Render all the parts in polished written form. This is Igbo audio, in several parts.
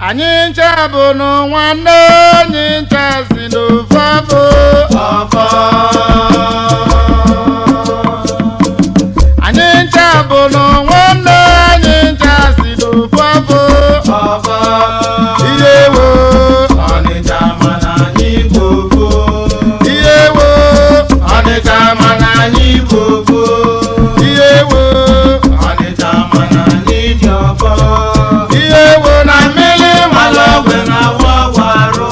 Anyị ncha bụ nwanne anyị ncha si n'ofu afọ. Anyị ncha bụ nwanne anyị ncha si n'ofu afọ. Ihe wo Ọnịcha mana anyị gbogbo. ihe wo Ọnịcha mana anyị gbogbo. ihe wo Ọnịcha mana anyị dị ọbọ. ihe wo na mmiri Mala ogwe na wawarụ.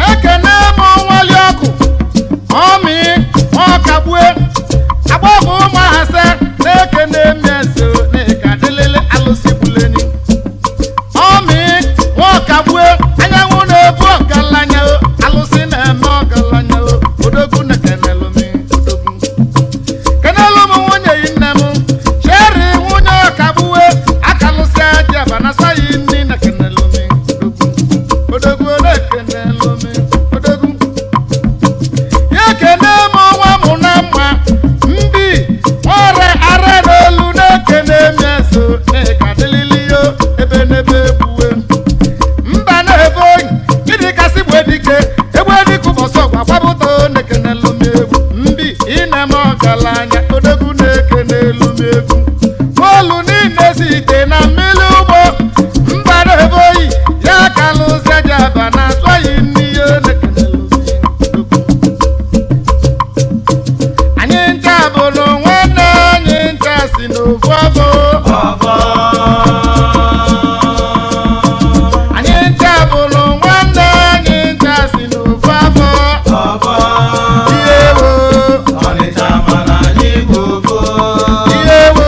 ekene m nwali ọkụ ọmị ọkagbue agbọghọ ụmụahase na-ekene mmeso na-eka dịlịlị alụsị buleni ọmị nwaọkagbue anyanwụ na-ebu ọgaranya alụsị na-eme ọgaranya odogwu na kenelụmi odogwu kenelụ m nwunye yi nne m cheri nwunye ọkagbue akalụsị aja banasayi nni na kenelụmi odogwu na-ekenelụmi odogwu ya kene m nwa m na mma mbi ọrịa ara n'olu na-ekene mmeso na-eka dịlịlị yo ebe n'ebe egbuwe mba na-ebe oyi gịnị kasị gbe dike egbe dịka ụbọchị ọgwa gbapụta na-ekenelu m egwu mbi ine m ọgaranya odogwu na-ekenelu m egwu bọọlụ niile si ite na mmiri ugbo mba na-ebe oyi ya kalụzie jaba na atụaghị n'ihe na-ekenelu m odogwu anyị ncha bụ nwanne anyị ncha si n'ofu afọ. Anyị ncha bụ nwanne anyị ncha si n'ofu afọ. Ihe wo Ọnịcha mana anyị gbogbo. ihe wo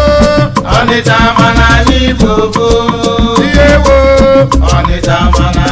Ọnịcha mana anyị gbogbo. ihe wo Ọnịcha mana